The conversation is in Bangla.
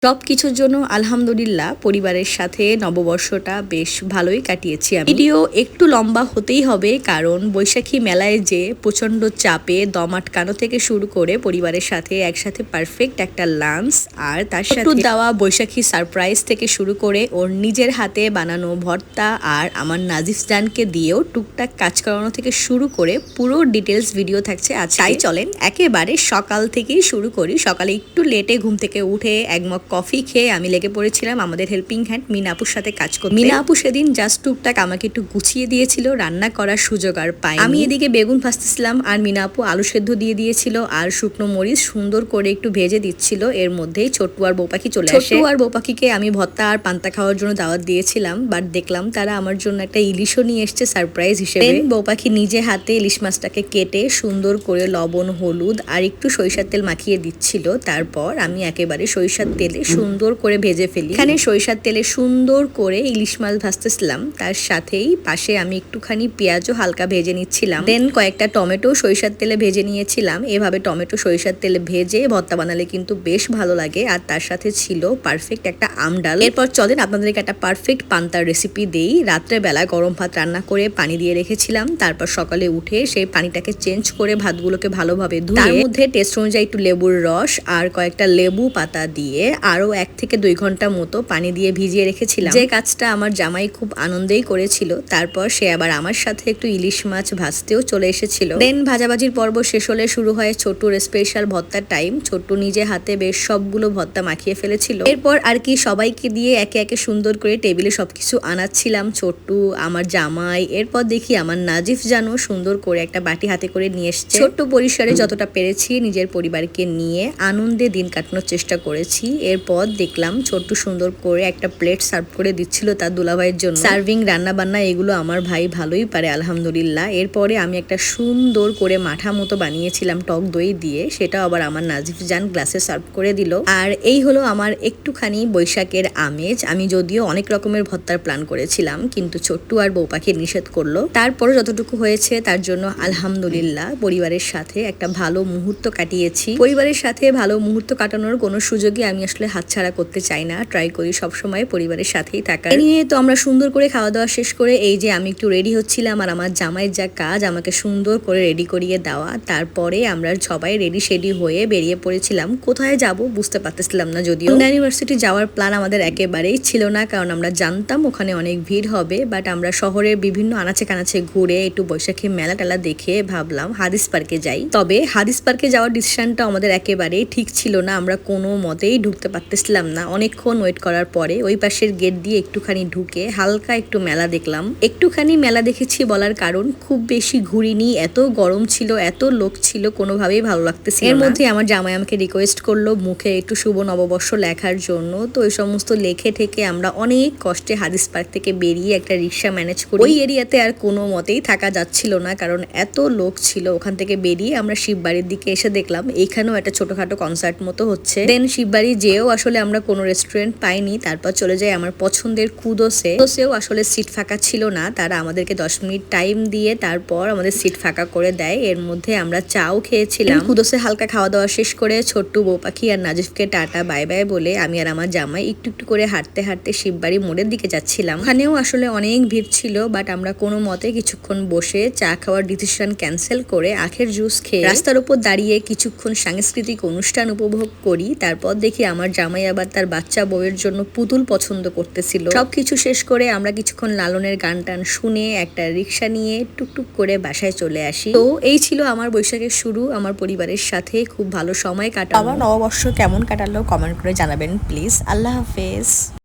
সবকিছুর জন্য আলহামদুলিল্লাহ পরিবারের সাথে নববর্ষটা বেশ ভালোই কাটিয়েছি আমি। ভিডিও একটু লম্বা হতেই হবে, কারণ বৈশাখী মেলায় যে প্রচন্ড চাপে দম আটকানো থেকে শুরু করে পরিবারের সাথে একসাথে পারফেক্ট একটা লাঞ্চ, আর তার সাথে দেওয়া বৈশাখী সারপ্রাইজ থেকে শুরু করে ওর নিজের হাতে বানানো ভর্তা, আর আমার নাজিফ জানকে দিয়েও টুকটাক কাজ করানো থেকে শুরু করে পুরো ডিটেলস ভিডিও থাকছে আজ। তাই চলেন একেবারে সকাল থেকেই শুরু করি। সকালে একটু লেটে ঘুম থেকে উঠে একমগ কফি খেয়ে আমি লেগে পড়েছিলাম আমাদের হেল্পিং হ্যান্ড মিনা আপুর সাথে কাজ করতে। মিনা আপু সেদিন জাস্ট টুকটাক আমাকে একটু গুছিয়ে দিয়েছিল, রান্না করার সুযোগ আর পাই। আমি এদিকে বেগুন ভাজতেছিলাম আর মিনা আপু আলু সেদ্ধ দিয়ে দিয়েছিল, আর শুকনো মরিচ সুন্দর করে একটু ভেজে দিচ্ছিল। এর মধ্যেই ছোট্টু আর বৌপাখি চলে আসে। ছোট্টু আর বৌপাখিকে আমি ভর্তা আর পান্তা খাওয়ার জন্য দাওয়াত দিয়েছিলাম, বাট দেখলাম তারা আমার জন্য একটা ইলিশও নিয়ে এসছে সারপ্রাইজ হিসেবে। বৌপাখি নিজে হাতে ইলিশ মাছটাকে কেটে সুন্দর করে লবণ, হলুদ আর একটু সরিষার তেল মাখিয়ে দিচ্ছিল। তারপর আমি একেবারে সরিষার তেলে সুন্দর করে ভেজে ফেলি। এখানে সরিষার তেলে সুন্দর করে ইলিশ মাছ ভাজতেছিলাম, তার সাথেই পাশে আমি একটুখানি পেঁয়াজও হালকা ভেজে নিচ্ছিলাম। দেন কয়েকটা টমেটো সরিষার তেলে ভেজে নিয়েছিলাম। এভাবে টমেটো সরিষার তেলে ভেজে ভর্তা বানালে কিন্তু বেশ ভালো লাগে। আর তার সাথে ছিল পারফেক্ট একটা আম ডাল। এরপর চলেন আপনাদেরকে একটা পারফেক্ট পান্তার রেসিপি দেই। রাত্রে বেলা গরম ভাত রান্না করে পানি দিয়ে রেখেছিলাম, তারপর সকালে উঠে সেই পানিটাকে চেঞ্জ করে ভাতগুলোকে ভালোভাবে ধুয়ে তার মধ্যে টেস্ট অনুযায়ী একটু লেবুর রস আর কয়েকটা লেবু পাতা দিয়ে আরো 1 থেকে 2 ঘন্টা মতো পানি দিয়ে ভিজিয়ে রেখেছিলাম। যে কাজটা আমার জামাই খুব আনন্দেই করেছিল। তারপর সে আবার আমার সাথে একটু ইলিশ মাছ ভাজতেও চলে এসেছিল। দেন ভাজাভাজির পর্ব শেষ হলে শুরু হয় ছোট্টুর স্পেশাল ভর্তার টাইম। ছোট্টু নিজে হাতে বেশ সবগুলো ভর্তা মাখিয়ে ফেলেছিল। এরপর আর কি সবাইকে দিয়ে একে একে সুন্দর করে টেবিলে সবকিছু আনাচ্ছিলাম। ছোট্টু, আমার জামাই, এরপর দেখি আমার নাজিফ জানও সুন্দর করে একটা বাটি হাতে করে নিয়ে এসছে। ছোট্ট পরিসরে যতটা পেরেছি নিজের পরিবারকে নিয়ে আনন্দে দিন কাটানোর চেষ্টা করেছি। এরপর দেখলাম ছোট্ট সুন্দর করে একটা প্লেট সার্ভ করে দিচ্ছিল তার দুলাভাইয়ের জন্য। সার্ভিং, রান্না বান্না এগুলো আমার ভাই ভালোই পারে আলহামদুলিল্লাহ। এরপরে আমি একটা সুন্দর করে মাঠা মতো বানিয়েছিলাম টক দই দিয়ে, সেটা আবার আমার নাজিফ জান গ্লাসে সার্ভ করে দিল। আর এই হলো আমার একটুখানি বৈশাখের আমেজ। আমি যদিও অনেক রকমের ভর্তার প্ল্যান করেছিলাম, কিন্তু ছোট্টু আর বৌপাখি নিষেধ করলো। তারপরে যতটুকু হয়েছে তার জন্য আলহামদুলিল্লাহ পরিবারের সাথে একটা ভালো মুহূর্ত কাটিয়েছি। পরিবারের সাথে ভালো মুহূর্ত কাটানোর কোনো সুযোগই আমি আসলে হাতছাড়া করতে চাই না। ট্রাই করি সবসময় পরিবারের সাথেই থাকার। নিয়ে তো আমরা সুন্দর করে খাওয়া দাওয়া শেষ করে এই যে আমি একটু রেডি হচ্ছিলাম, আর আমার জামাইয়ের যা কাজ আমাকে সুন্দর করে রেডি করিয়ে দেওয়া। তারপরে আমরা সবাই রেডি শেডি হয়ে বেরিয়ে পড়েছিলাম। কোথায় যাব বুঝতে পারতেছিলাম না, যদিও ইউনিভার্সিটি যাওয়ার প্ল্যান আমাদের একেবারেই ছিল না, কারণ আমরা জানতাম ওখানে অনেক ভিড় হবে। বাট আমরা শহরের বিভিন্ন আনাচে কানাচে ঘুরে একটু বৈশাখী মেলা টেলা দেখে ভাবলাম হাদিস পার্কে যাই। তবে হাদিস পার্কে যাওয়ার ডিসিশনটা আমাদের একেবারেই ঠিক ছিল না। আমরা কোনো মতেই ঢুকতে পারতেছিলাম না। অনেকক্ষণ ওয়েট করার পরে ওই পাশের গেট দিয়ে একটুখানি ঢুকে হালকা একটু মেলা দেখলাম। একটুখানি মেলা দেখেছি বলার কারণ খুব বেশি ঘুরিনি, এত গরম ছিল, এত লোক ছিল, কোনোভাবেই ভালো লাগতেছিল না। এর মধ্যে আমার জামাই আমাকে রিকোয়েস্ট করলো মুখে একটু শুভ নববর্ষ লেখার জন্য। তো ওই সমস্ত লেখে থেকে আমরা অনেক কষ্টে হাদিস পার্ক থেকে বেরিয়ে একটা রিক্সা ম্যানেজ করি। ওই এরিয়াতে আর কোনো মতেই থাকা যাচ্ছিল না, কারণ এত লোক ছিল। ওখান থেকে বেরিয়ে আমরা শিববাড়ির দিকে এসে দেখলাম এখানেও একটা ছোটখাটো কনসার্ট মতো হচ্ছে। দেন শিববাড়ি যেও আসলে আমরা কোনো রেস্টুরেন্ট পাইনি। তারপর চলে যাই আমার পছন্দের কুদোসেও আসলে সিট ফাঁকা ছিল না। তারা আমাদেরকে 10 মিনিট টাইম দিয়ে তারপর আমাদের সিট ফাঁকা করে দেয়। এর মধ্যে আমরা চাও খেয়েছিলাম। কুদোসে হালকা খাওয়া দাওয়া শেষ করে ছোট্টু, বৌপাখি আর নাজিফকে টাটা বাই বাই বলে আমি আর আমার জামাই একটু একটু করে হাঁটতে হাঁটতে শিববাড়ি মোড়ের দিকে যাচ্ছিলাম। ওখানেও আসলে অনেক ভিড় ছিল, বাট আমরা কোনো মতে কিছুক্ষণ বসে চা খাওয়ার ডিসিশন ক্যান্সেল করে আখের জুস খেয়ে রাস্তার উপর দাঁড়িয়ে কিছুক্ষণ সাংস্কৃতিক অনুষ্ঠান উপভোগ করি। তারপর দেখি আমার জামাই আবার তার বাচ্চা বউয়ের জন্য পুতুল পছন্দ করতেছিল। সবকিছু শেষ করে আমরা কিছুক্ষণ লালনের গান টান শুনে একটা রিক্সা নিয়ে টুকটুক করে বাসায় চলে আসি। তো এই ছিল আমার বৈশাখের শুরু আমার পরিবারের সাথে। খুব ভালো সময় কাটানো। আমার নববর্ষ কেমন কাটালো কমেন্ট করে জানাবেন প্লিজ। আল্লাহ হাফেজ।